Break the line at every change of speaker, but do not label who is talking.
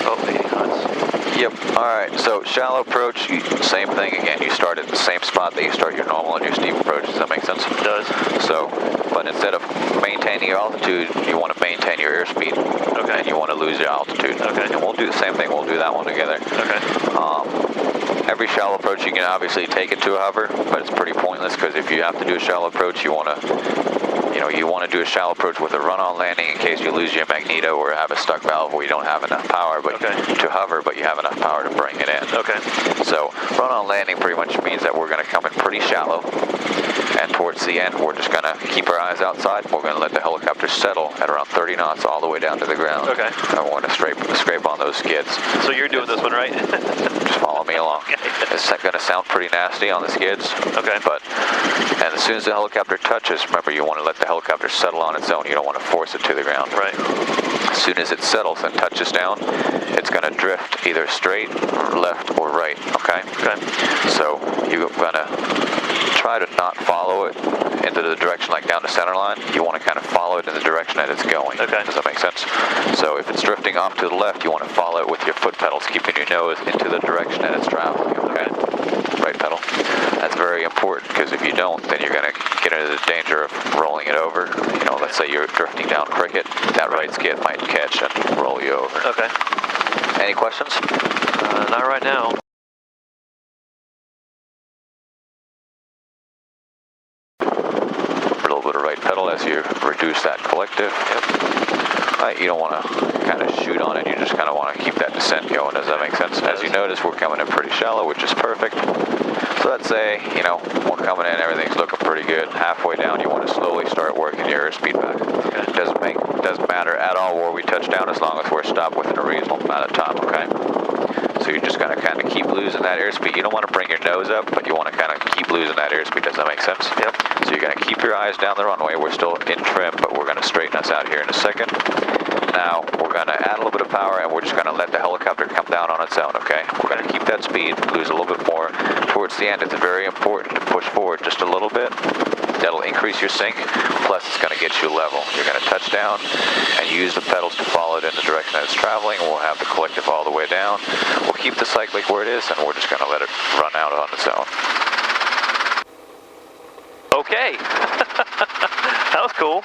Oh, 80 knots.
Yep. Alright, so shallow approach, same thing again. You start at the same spot that you start your normal and your steep approach. Does that make sense?
It does.
So, but instead of maintaining your altitude, you want to maintain your airspeed.
Okay.
And you want to lose your altitude.
Okay.
And we'll do the same thing. We'll do that one together.
Okay.
Every shallow approach, you can obviously take it to a hover, but it's pretty pointless because if you have to do a shallow approach, you want to do a shallow approach with a run-on landing in case you lose your magneto or have a stuck valve where you don't have enough power to hover, but you have enough power to bring it in.
Okay.
So run-on landing pretty much means that we're going to come in pretty shallow, and towards the end, we're just going to keep our eyes outside. We're going to let the helicopter settle at around 30 knots all the way down to the ground.
Okay.
And we're going to scrape on those skids.
So you're doing this one, right?
Just follow me along.
Okay.
It's going to sound pretty nasty on the skids.
Okay.
And as soon as the helicopter touches, remember you want to let the helicopter settle on its own. You don't want to force it to the ground.
Right.
As soon as it settles and touches down, it's going to drift either straight, left, or right. Okay.
Okay.
So you're going to try to not follow it into the direction like down the center line. You want to kind of follow it in the direction that it's going.
Okay.
Does that make sense? So if it's drifting off to the left, you want to follow it with your foot pedals, keeping your nose into the direction that it's traveling. Okay. Right pedal. That's very important because if you don't, then you're going to get into the danger of rolling it over. You know, let's say you're drifting down Cricket, that right skid might catch and roll you over.
Okay.
Any questions?
Not right now.
A little bit of right pedal as you reduce that collective. Yep. You don't want to kind of shoot on it. You just kind of want to keep that descent going. Does that make sense? As you notice, we're coming in pretty shallow, which is perfect. So let's say, we're coming in, everything's looking pretty good. Halfway down, you want to slowly start working your airspeed back. Okay. Doesn't matter at all where we touch down as long as we're stopped within a reasonable amount of time, okay? So you're just going to kind of keep losing that airspeed. You don't want to bring your nose up, but you want to kind of keep losing that airspeed. Does that make sense?
Yep.
So you're going to keep your eyes down the runway. We're still in trim, but we're going to straighten us out here in a second. Now, we're going to add a little bit of power, and we're just going to let the helicopter come down on its own, okay? We're going to keep that speed, lose a little bit more. Towards the end, it's very important to push forward just a little bit. That'll increase your sink, plus it's going to get you level. You're going to touch down and use the pedals to follow it in the direction that it's traveling. We'll have the collective all the way down. We'll keep the cyclic where it is, and we're just going to let it run out on its own.
Okay. That was cool.